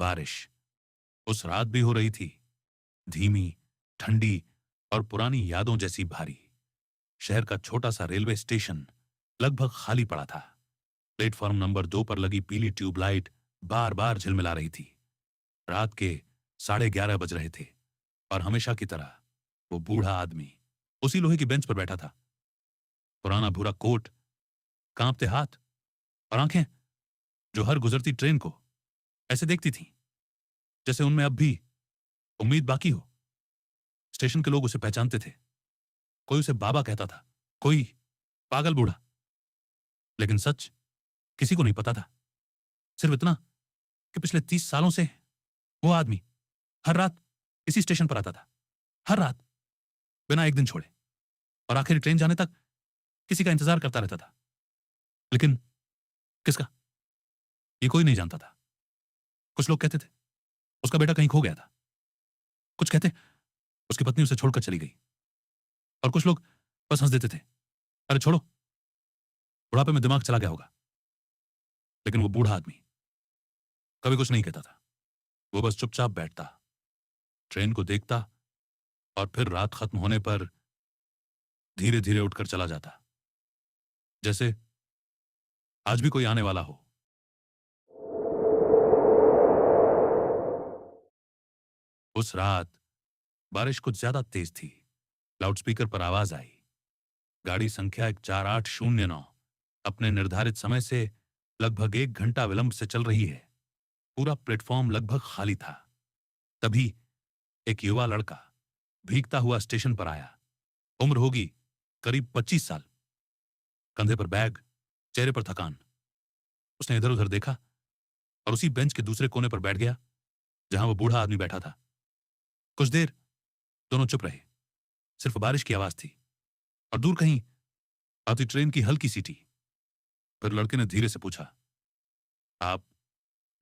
बारिश उस रात भी हो रही थी, धीमी, ठंडी और पुरानी यादों जैसी भारी। शहर का छोटा सा रेलवे स्टेशन लगभग खाली पड़ा था। प्लेटफॉर्म नंबर 2 पर लगी पीली ट्यूबलाइट बार बार झिलमिला रही थी। रात के 11:30 बज रहे थे और हमेशा की तरह वो बूढ़ा आदमी उसी लोहे की बेंच पर बैठा था। पुराना भूरा कोट, कांपते हाथ और आंखें जो हर गुजरती ट्रेन को ऐसे देखती थीं जैसे उनमें अब भी उम्मीद बाकी हो। स्टेशन के लोग उसे पहचानते थे। कोई उसे बाबा कहता था, कोई पागल बूढ़ा। लेकिन सच किसी को नहीं पता था। सिर्फ इतना कि पिछले 30 सालों से वो आदमी हर रात इसी स्टेशन पर आता था, हर रात, बिना एक दिन छोड़े, और आखिरी ट्रेन जाने तक किसी का इंतजार करता रहता था। लेकिन किसका, ये कोई नहीं जानता था। कुछ लोग कहते थे उसका बेटा कहीं खो गया था, कुछ कहते उसकी पत्नी उसे छोड़कर चली गई, और कुछ लोग बस हंस देते थे, अरे छोड़ो, बुढ़ापे में दिमाग चला गया होगा। लेकिन वो बूढ़ा आदमी कभी कुछ नहीं कहता था। वो बस चुपचाप बैठता, ट्रेन को देखता और फिर रात खत्म होने पर धीरे धीरे उठकर चला जाता, जैसे आज भी कोई आने वाला हो। उस रात बारिश कुछ ज्यादा तेज थी। लाउडस्पीकर पर आवाज आई, गाड़ी संख्या 14809 अपने निर्धारित समय से लगभग 1 घंटा विलंब से चल रही है। पूरा प्लेटफॉर्म लगभग खाली था। तभी एक युवा लड़का भीगता हुआ स्टेशन पर आया। उम्र होगी करीब 25 साल, कंधे पर बैग, चेहरे पर थकान। उसने इधर उधर देखा और उसी बेंच के दूसरे कोने पर बैठ गया जहां वो बूढ़ा आदमी बैठा था। कुछ देर दोनों चुप रहे। सिर्फ बारिश की आवाज थी और दूर कहीं आती ट्रेन की हल्की सीटी। फिर लड़के ने धीरे से पूछा, आप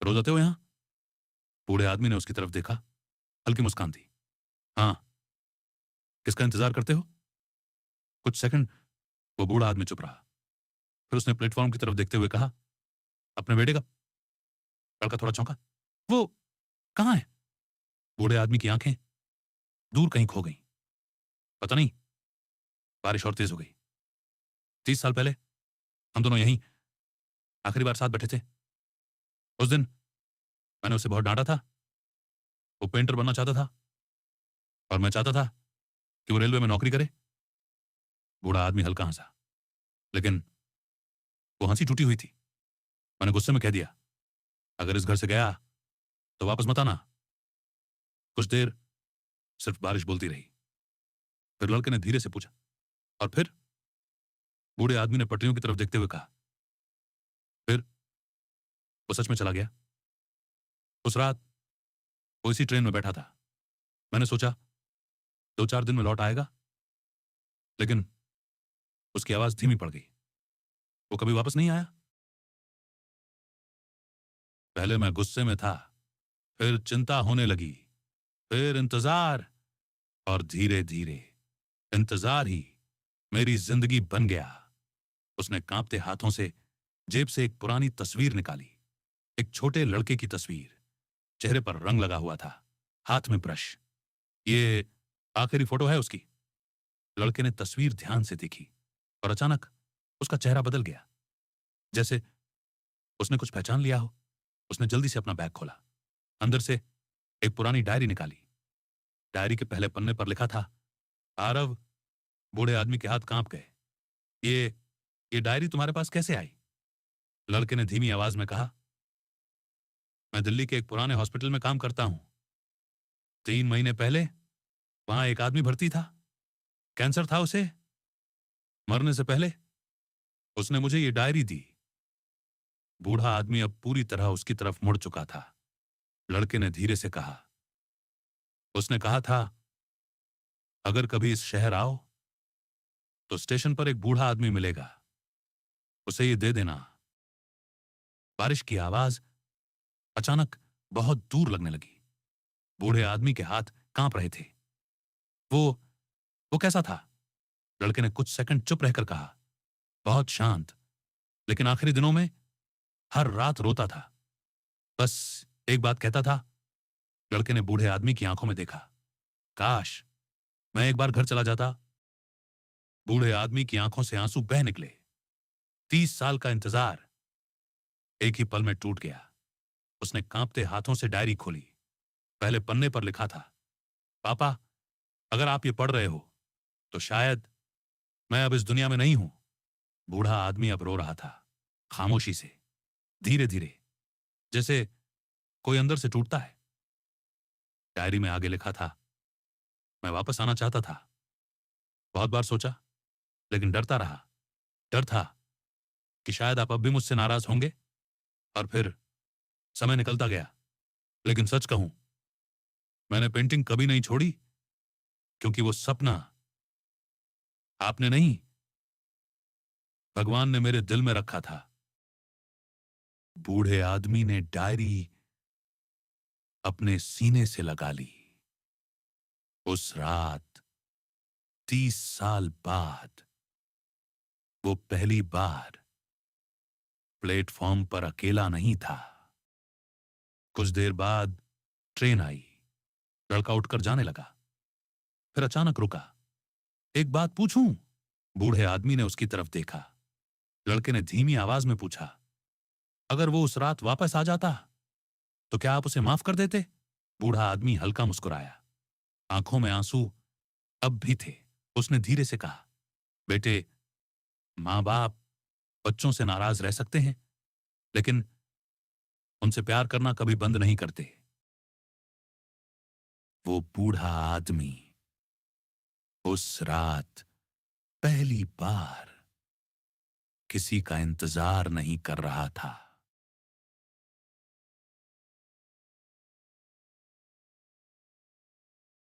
रोज आते हो यहां? बूढ़े आदमी ने उसकी तरफ देखा, हल्की मुस्कान दी। हाँ। किसका इंतजार करते हो? कुछ सेकंड वो बूढ़ा आदमी चुप रहा। फिर उसने प्लेटफॉर्म की तरफ देखते हुए कहा, अपने बेटे का। लड़का थोड़ा चौंका, वो कहां है? बूढ़े आदमी की आंखें दूर कहीं खो गईं। पता नहीं। बारिश और तेज हो गई। 30 साल पहले हम दोनों यहीं आखिरी बार साथ बैठे थे। उस दिन मैंने उसे बहुत डांटा था। वो पेंटर बनना चाहता था और मैं चाहता था कि वो रेलवे में नौकरी करे। बूढ़ा आदमी हल्का हंसा, लेकिन वो हंसी टूटी हुई थी। मैंने गुस्से में कह दिया, अगर इस घर से गया तो वापस मत आना। कुछ देर सिर्फ बारिश बोलती रही। फिर लड़के ने धीरे से पूछा, और फिर? बूढ़े आदमी ने पटरियों की तरफ देखते हुए कहा, फिर वो सच में चला गया। उस रात वो इसी ट्रेन में बैठा था। मैंने सोचा 2-4 दिन में लौट आएगा, लेकिन उसकी आवाज धीमी पड़ गई। वो कभी वापस नहीं आया। पहले मैं गुस्से में था, फिर चिंता होने लगी, फिर इंतजार, और धीरे धीरे इंतजार ही मेरी जिंदगी बन गया। उसने कांपते हाथों से जेब से एक पुरानी तस्वीर निकाली। एक छोटे लड़के की तस्वीर, चेहरे पर रंग लगा हुआ था, हाथ में ब्रश। ये आखिरी फोटो है उसकी। लड़के ने तस्वीर ध्यान से देखी और अचानक उसका चेहरा बदल गया, जैसे उसने कुछ पहचान लिया हो। उसने जल्दी से अपना बैग खोला, अंदर से एक पुरानी डायरी निकाली। डायरी के पहले पन्ने पर लिखा था, आरव। बूढ़े आदमी के हाथ कांप गए। ये डायरी तुम्हारे पास कैसे आई? लड़के ने धीमी आवाज में कहा, मैं दिल्ली के एक पुराने हॉस्पिटल में काम करता हूं। 3 महीने पहले वहां एक आदमी भर्ती था। कैंसर था उसे। मरने से पहले उसने मुझे ये डायरी दी। बूढ़ा आदमी अब पूरी तरह उसकी तरफ मुड़ चुका था। लड़के ने धीरे से कहा, उसने कहा था, अगर कभी इस शहर आओ तो स्टेशन पर एक बूढ़ा आदमी मिलेगा, उसे ये दे देना। बारिश की आवाज अचानक बहुत दूर लगने लगी। बूढ़े आदमी के हाथ कांप रहे थे। वो वो कैसा था? लड़के ने कुछ सेकंड चुप रहकर कहा, बहुत शांत, लेकिन आखिरी दिनों में हर रात रोता था, बस एक बात कहता था। लड़के ने बूढ़े आदमी की आंखों में देखा। काश मैं एक बार घर चला जाता। बूढ़े आदमी की आंखों से आंसू बह निकले। 30 साल का इंतजार एक ही पल में टूट गया। उसने कांपते हाथों से डायरी खोली। पहले पन्ने पर लिखा था, पापा, अगर आप ये पढ़ रहे हो तो शायद मैं अब इस दुनिया में नहीं हूं। बूढ़ा आदमी अब रो रहा था, खामोशी से, धीरे धीरे, जैसे कोई अंदर से टूटता है। डायरी में आगे लिखा था, मैं वापस आना चाहता था। बहुत बार सोचा, लेकिन डरता रहा। डर था कि शायद आप अब भी मुझसे नाराज होंगे। और फिर समय निकलता गया। लेकिन सच कहूं, मैंने पेंटिंग कभी नहीं छोड़ी, क्योंकि वो सपना आपने नहीं, भगवान ने मेरे दिल में रखा था। बूढ़े आदमी ने डायरी अपने सीने से लगा ली। उस रात 30 साल बाद वो पहली बार प्लेटफॉर्म पर अकेला नहीं था। कुछ देर बाद ट्रेन आई। लड़का उठकर जाने लगा, फिर अचानक रुका। एक बात पूछूं? बूढ़े आदमी ने उसकी तरफ देखा। लड़के ने धीमी आवाज में पूछा, अगर वो उस रात वापस आ जाता तो क्या आप उसे माफ कर देते? बूढ़ा आदमी हल्का मुस्कुराया। आंखों में आंसू अब भी थे। उसने धीरे से कहा, बेटे, मां बाप बच्चों से नाराज रह सकते हैं, लेकिन उनसे प्यार करना कभी बंद नहीं करते। वो बूढ़ा आदमी उस रात पहली बार किसी का इंतजार नहीं कर रहा था।